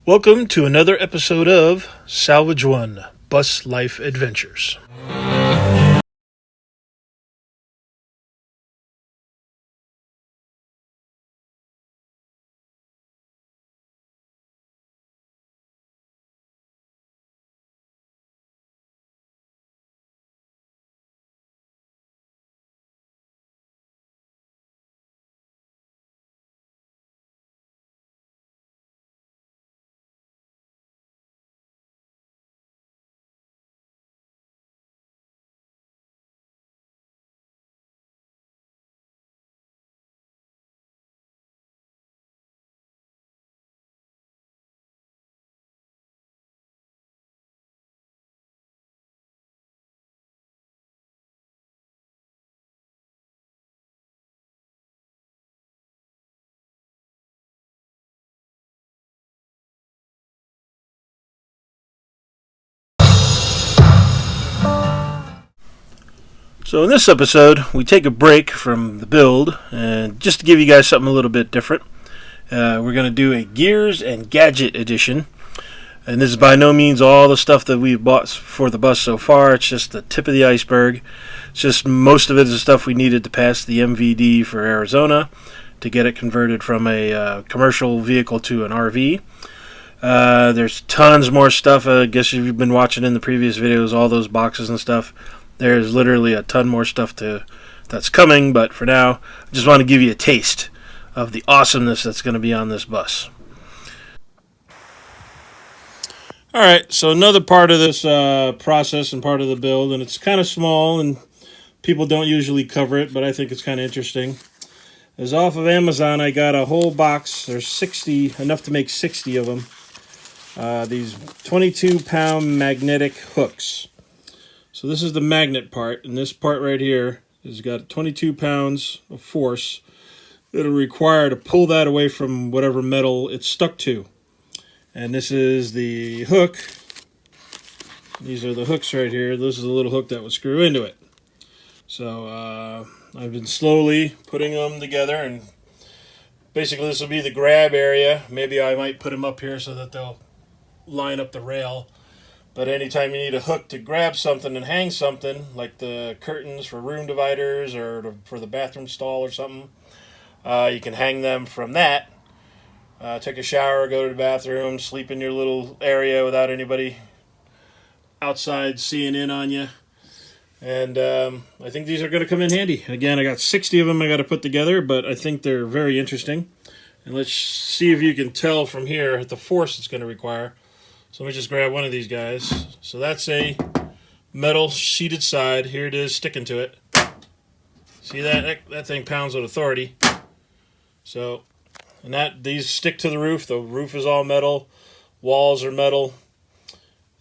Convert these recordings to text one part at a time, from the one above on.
Welcome to another episode of Salvage 1 Bus Life Adventures. So in this episode, we take a break from the build, and just to give you guys something a little bit different, we're going to do a Gears and Gadget edition. And this is by no means all the stuff that we've bought for the bus so far. It's just the tip of the iceberg. It's just most of it is the stuff we needed to pass the MVD for Arizona to get it converted from a commercial vehicle to an RV. There's tons more stuff. I guess if you've been watching in the previous videos, all those boxes and stuff, there's literally a ton more stuff that's coming, but for now, I just want to give you a taste of the awesomeness that's going to be on this bus. Alright, so another part of this process and part of the build, and it's kind of small, and people don't usually cover it, but I think it's kind of interesting, is off of Amazon I got a whole box. There's 60, enough to make 60 of them. These 22-pound magnetic hooks. So this is the magnet part, and this part right here has got 22 pounds of force that'll require to pull that away from whatever metal it's stuck to. And this is the hook. These are the hooks right here. This is a little hook that would screw into it. So I've been slowly putting them together, and basically this will be the grab area. Maybe I might put them up here so that they'll line up the rail. But anytime you need a hook to grab something and hang something, like the curtains for room dividers or for the bathroom stall or something, you can hang them from that. Take a shower, go to the bathroom, sleep in your little area without anybody outside seeing in on you. And I think these are going to come in handy. Again, I got 60 of them I got to put together, but I think they're very interesting. And let's see if you can tell from here the force it's going to require. So let me just grab one of these guys. So that's a metal sheeted side. Here it is sticking to it. See that? That thing pounds with authority. So, and these stick to the roof. The roof is all metal. Walls are metal.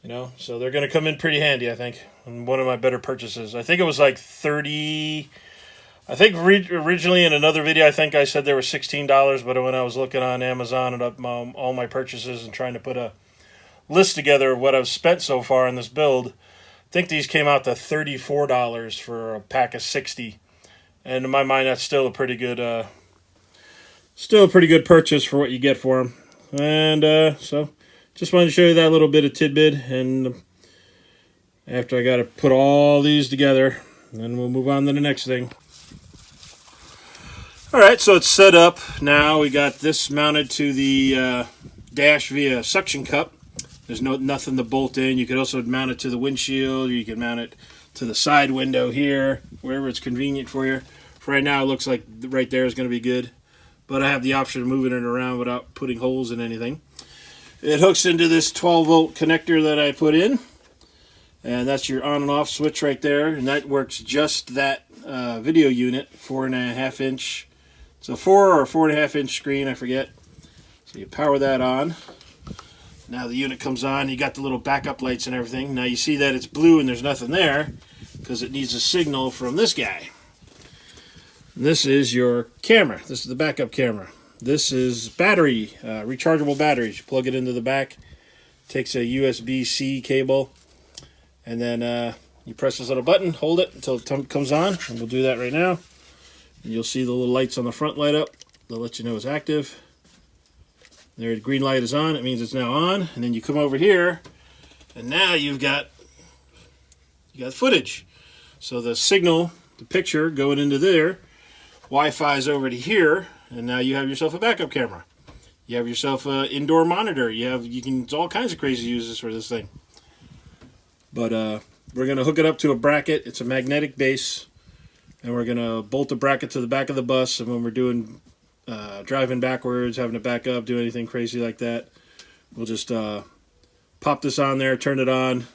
You know, so they're going to come in pretty handy, I think. And one of my better purchases. I think it was like 30. I think originally in another video, I think I said they were $16. But when I was looking on Amazon and up all my purchases and trying to put a list together of what I've spent so far in this build, I think these came out to $34 for a pack of 60, and in my mind that's still a pretty good purchase for what you get for them. And so just wanted to show you that little bit of tidbit, and after I got to put all these together, then we'll move on to the next thing. Alright, so it's set up now. We got this mounted to the dash via suction cup. There's nothing to bolt in. You could also mount it to the windshield, or you can mount it to the side window here, wherever it's convenient for you. For right now, it looks like right there is going to be good. But I have the option of moving it around without putting holes in anything. It hooks into this 12-volt connector that I put in. And that's your on and off switch right there. And that works just that video unit, 4.5 inch. It's a 4 or 4.5 inch screen, I forget. So you power that on. Now the unit comes on, you got the little backup lights and everything. Now you see that it's blue and there's nothing there because it needs a signal from this guy. And this is your camera. This is the backup camera. This is battery, rechargeable batteries. You plug it into the back, takes a USB-C cable, and then you press this little button, hold it until it comes on, and we'll do that right now. And you'll see the little lights on the front light up. They'll let you know it's active. There, the green light is on. It means it's now on. And then you come over here, and now you got footage. So the signal, the picture going into there, Wi-Fi's over to here, and now you have yourself a backup camera. You have yourself an indoor monitor. You can all kinds of crazy uses for this thing. But we're gonna hook it up to a bracket. It's a magnetic base, and we're gonna bolt the bracket to the back of the bus. And when we're doing driving backwards, having to back up, do anything crazy like that, we'll just pop this on there, turn it on,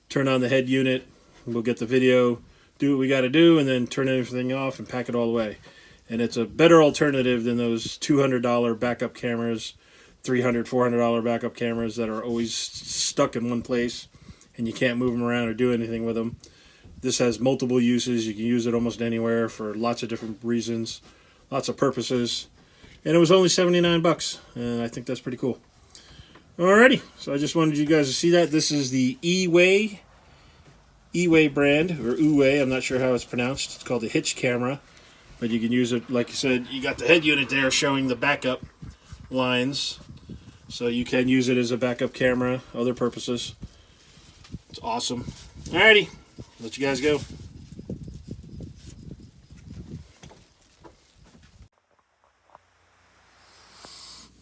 turn on the head unit. We'll get the video, do what we got to do, and then turn everything off and pack it all away. And it's a better alternative than those $200 backup cameras, $300, $400 backup cameras that are always stuck in one place and you can't move them around or do anything with them. This has multiple uses. You can use it almost anywhere for lots of different reasons, lots of purposes. And it was only 79 bucks, and I think that's pretty cool. Alrighty, so I just wanted you guys to see that. This is the E-Way brand, or U-Way, I'm not sure how it's pronounced. It's called the Hitch Camera, but you can use it, like you said, you got the head unit there showing the backup lines, so you can use it as a backup camera, other purposes. It's awesome. Alrighty, let you guys go.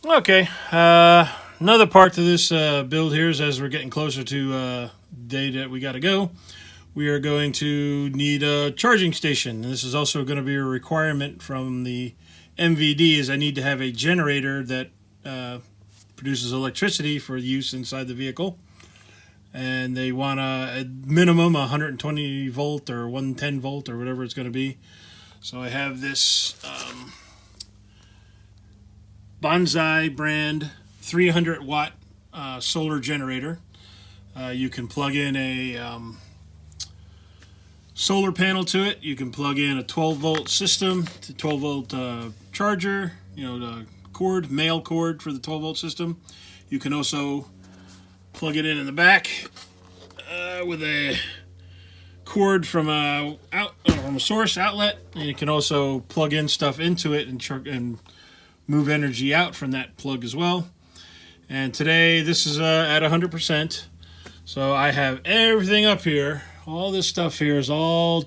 Okay, another part to this build here is as we're getting closer to the day that we got to go, we are going to need a charging station. And this is also going to be a requirement from the MVD, is I need to have a generator that produces electricity for use inside the vehicle. And they want a minimum 120 volt or 110 volt or whatever it's going to be. So I have this Bonsai brand 300 watt solar generator. You can plug in a solar panel to it. You can plug in a 12 volt system, to 12 volt charger, the cord, male cord for the 12 volt system. You can also plug it in the back with a cord from a source outlet, and you can also plug in stuff into it and move energy out from that plug as well. And today this is at 100%. So I have everything up here. All this stuff here is all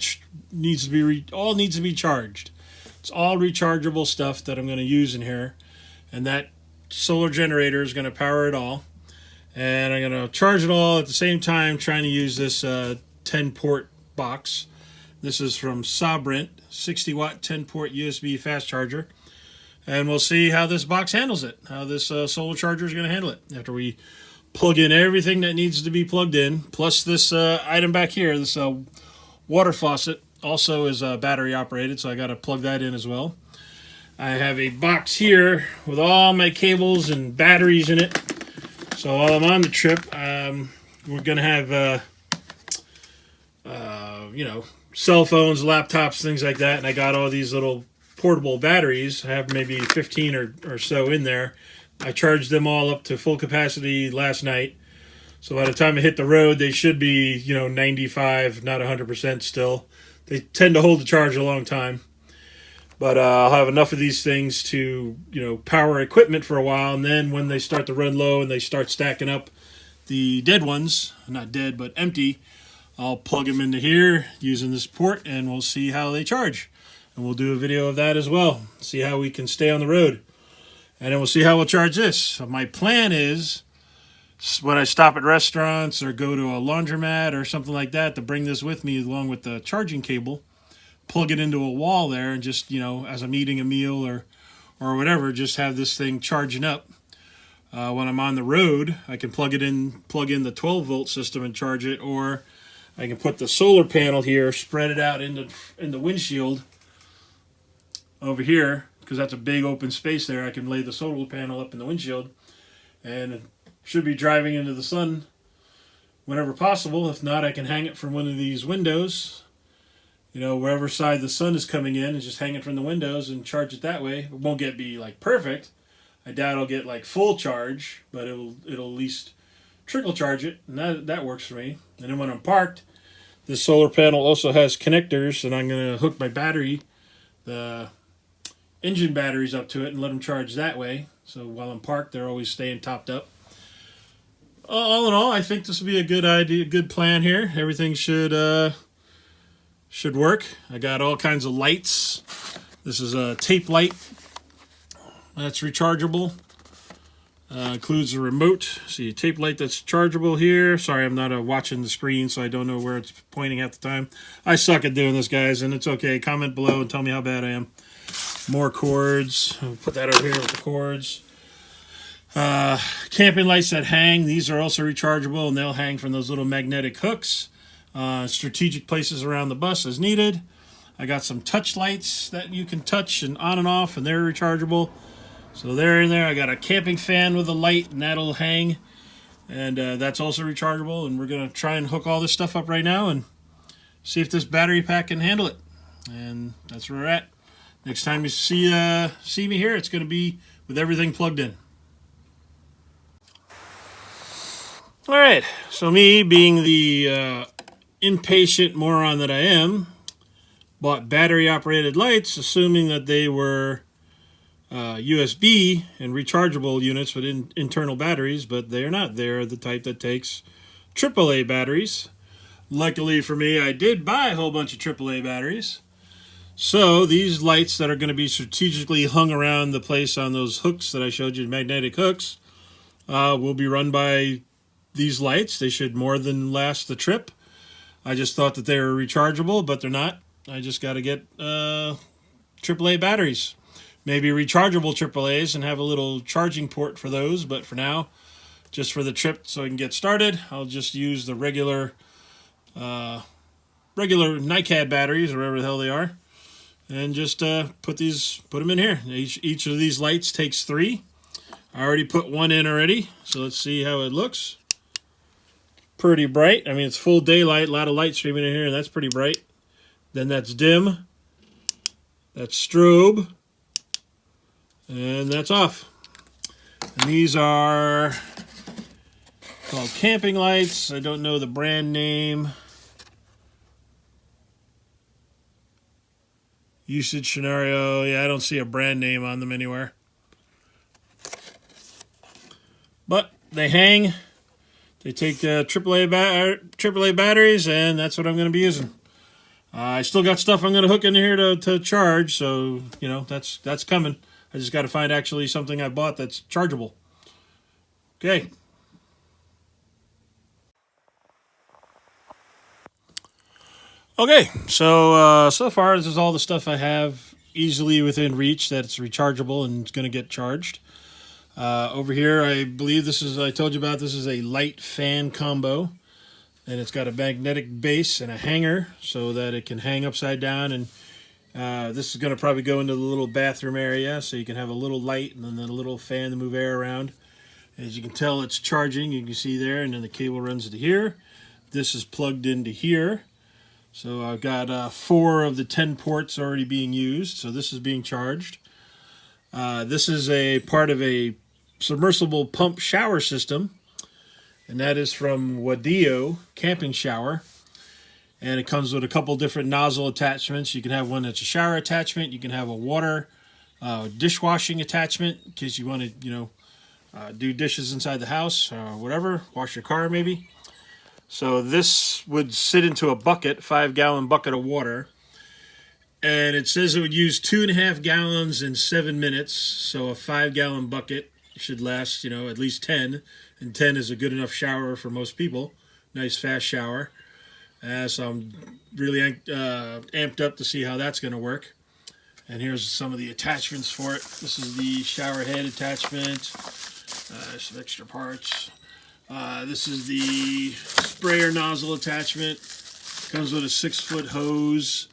needs to be charged. It's all rechargeable stuff that I'm going to use in here, and that solar generator is going to power it all. And I'm going to charge it all at the same time, trying to use this 10-port box. This is from Salvage, 60 watt 10-port USB fast charger. And we'll see how this box handles it, how this solar charger is going to handle it after we plug in everything that needs to be plugged in, plus this item back here, this water faucet, also is battery operated, so I got to plug that in as well. I have a box here with all my cables and batteries in it. So while I'm on the trip, we're going to have, cell phones, laptops, things like that, and I got all these little portable batteries. I have maybe 15 or so in there. I charged them all up to full capacity last night. So by the time I hit the road, they should be, 95, not 100% still. They tend to hold the charge a long time. But I'll have enough of these things to, power equipment for a while. And then when they start to run low and they start stacking up the dead ones, not dead, but empty, I'll plug them into here using this port, and we'll see how they charge. And we'll do a video of that as well. See how we can stay on the road. And then we'll see how we'll charge this. So my plan is, when I stop at restaurants or go to a laundromat or something like that, to bring this with me along with the charging cable, plug it into a wall there, and just, as I'm eating a meal or whatever, just have this thing charging up. When I'm on the road, I can plug in the 12 volt system and charge it, or I can put the solar panel here, spread it out in the windshield over here, because that's a big open space there. I can lay the solar panel up in the windshield, and it should be driving into the sun whenever possible. If not, I can hang it from one of these windows, wherever side the sun is coming in, and just hang it from the windows and charge it that way. It won't be like perfect. I doubt I'll get like full charge, but it'll at least trickle charge it, and that works for me. And then when I'm parked, this solar panel also has connectors, and I'm going to hook my battery, the engine batteries, up to it and let them charge that way. So while I'm parked, they're always staying topped up. All in all, I think this will be a good idea, good plan here. Everything should work. I got all kinds of lights. This is a tape light that's rechargeable. Includes a remote. See a tape light that's chargeable here. Sorry, I'm not watching the screen, so I don't know where it's pointing at the time. I suck at doing this, guys, and it's okay. Comment below and tell me how bad I am. More cords. I'll put that over here with the cords. Camping lights that hang. These are also rechargeable, and they'll hang from those little magnetic hooks. Strategic places around the bus as needed. I got some touch lights that you can touch and on and off, and they're rechargeable. So they're in there. I got a camping fan with a light, and that'll hang. And that's also rechargeable. And we're going to try and hook all this stuff up right now and see if this battery pack can handle it. And that's where we're at. Next time you see me here, it's going to be with everything plugged in. All right. So me, being the impatient moron that I am, bought battery-operated lights, assuming that they were USB and rechargeable units with internal batteries, but they are not. They are the type that takes AAA batteries. Luckily for me, I did buy a whole bunch of AAA batteries. So these lights that are going to be strategically hung around the place on those hooks that I showed you, magnetic hooks, will be run by these lights. They should more than last the trip. I just thought that they were rechargeable, but they're not. I just got to get AAA batteries. Maybe rechargeable AAAs and have a little charging port for those. But for now, just for the trip so I can get started, I'll just use the regular NiCad batteries, or whatever the hell they are. And just put them in here. Each of these lights takes 3. I already put one in already. So let's see how it looks. Pretty bright. I mean, it's full daylight. A lot of light streaming in here, and that's pretty bright. Then that's dim. That's strobe. And that's off. And these are called camping lights. I don't know the brand name. Usage scenario. Yeah, I don't see a brand name on them anywhere. But they hang. They take AAA batteries, and that's what I'm going to be using. I still got stuff I'm going to hook in here to charge, so, you know, that's coming. I just got to find actually something I bought that's chargeable. Okay. Okay, so far this is all the stuff I have easily within reach that's rechargeable and it's going to get charged. Over here, I believe I told you about, this is a light fan combo. And it's got a magnetic base and a hanger so that it can hang upside down. And this is going to probably go into the little bathroom area, so you can have a little light and then a little fan to move air around. As you can tell, it's charging. You can see there, and then the cable runs to here. This is plugged into here. So I've got 4 of the 10 ports already being used. So this is being charged. This is a part of a submersible pump shower system. And that is from Wadeo Camping Shower. And it comes with a couple different nozzle attachments. You can have one that's a shower attachment. You can have a water dishwashing attachment in case you want to, do dishes inside the house or whatever. Wash your car maybe. So this would sit into a bucket, 5-gallon bucket of water. And it says it would use 2.5 gallons in 7 minutes. So a 5-gallon bucket should last, at least 10. And 10 is a good enough shower for most people. Nice fast shower. So I'm really amped up to see how that's going to work. And here's some of the attachments for it. This is the shower head attachment. Some extra parts. This is the sprayer nozzle attachment. Comes with a 6-foot hose.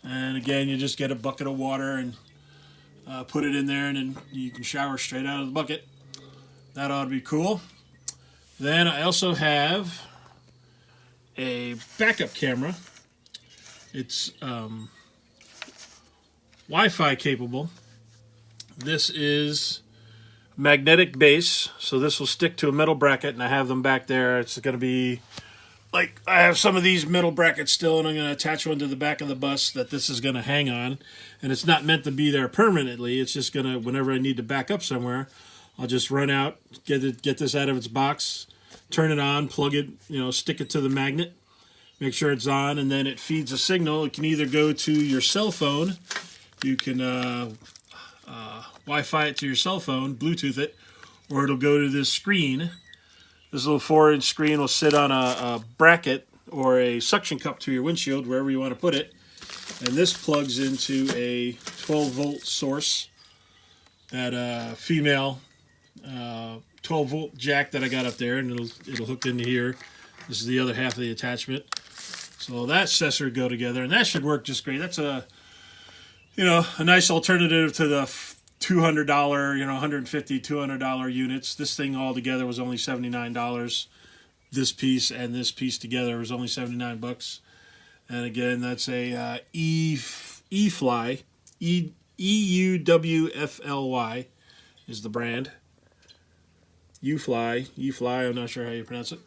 And again, you just get a bucket of water and put it in there, and then you can shower straight out of the bucket. That ought to be cool. Then I also have a backup camera. It's Wi-Fi capable. This is magnetic base, so this will stick to a metal bracket, and I have them back there. It's going to be like, I have some of these metal brackets still, and I'm going to attach one to the back of the bus that this is going to hang on. And it's not meant to be there permanently. It's just going to, whenever I need to back up somewhere, I'll just run out, get this out of its box, turn it on, plug it, stick it to the magnet, make sure it's on, and then it feeds a signal. It can either go to your cell phone, you can Wi-Fi it to your cell phone, Bluetooth it, or it'll go to this screen. This little 4-inch screen will sit on a bracket or a suction cup to your windshield, wherever you want to put it. And this plugs into a 12-volt source, that female 12-volt jack that I got up there, and it'll hook into here. This is the other half of the attachment. So that accessory go together, and that should work just great. That's a nice alternative to the $200, $150, $200 units. This thing all together was only $79. This piece and this piece together was only $79. And again, that's a E-Fly, EUWFLY is the brand. E-Fly, I'm not sure how you pronounce it.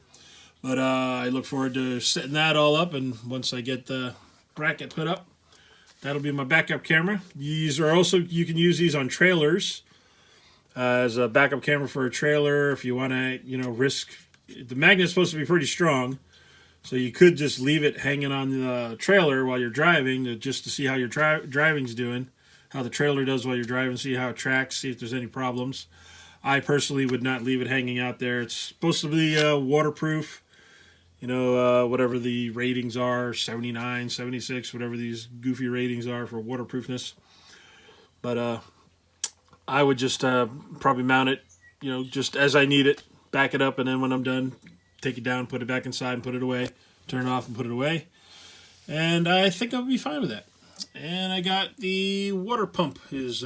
But I look forward to setting that all up, and once I get the bracket put up, that'll be my backup camera. These are also, you can use these on trailers as a backup camera for a trailer if you want to, risk. The magnet's supposed to be pretty strong, so you could just leave it hanging on the trailer while you're driving just to see how your driving's doing, how the trailer does while you're driving, see how it tracks, see if there's any problems. I personally would not leave it hanging out there. It's supposed to be waterproof, whatever the ratings are, 79, 76, whatever these goofy ratings are for waterproofness. But I would just probably mount it, just as I need it, back it up, and then when I'm done, take it down, put it back inside, and put it away, turn it off and put it away. And I think I'll be fine with that. And I got the water pump is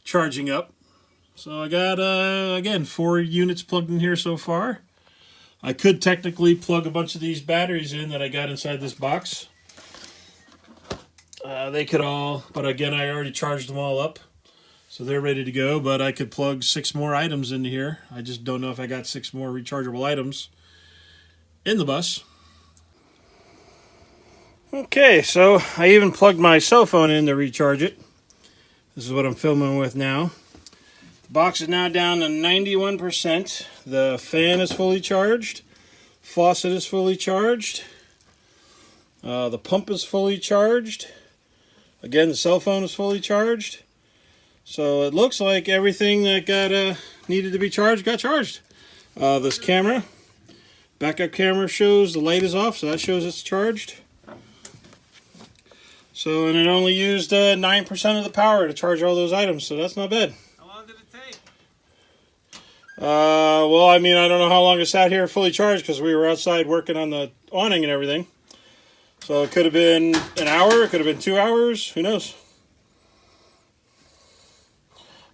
charging up. So I got, again, 4 units plugged in here so far. I could technically plug a bunch of these batteries in that I got inside this box. They could all, but again, I already charged them all up. So they're ready to go, but I could plug 6 more items into here. I just don't know if I got 6 more rechargeable items in the bus. Okay, so I even plugged my cell phone in to recharge it. This is what I'm filming with now. The box is now down to 91%. The fan is fully charged. Faucet is fully charged. The pump is fully charged. Again, the cell phone is fully charged. So it looks like everything that got needed to be charged got charged. This camera, backup camera, shows the light is off, so that shows it's charged. So, and it only used 9% of the power to charge all those items, so that's not bad. How long did it take? Well, I mean, I don't know how long it sat here fully charged because we were outside working on the awning and everything. So it could have been an hour, it could have been 2 hours, who knows.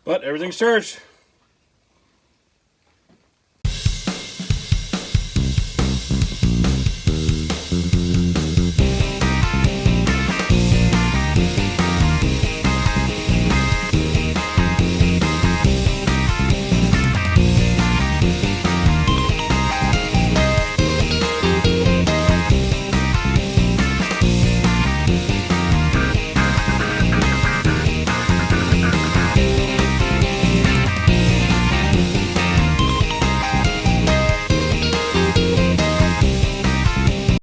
But everything's charged.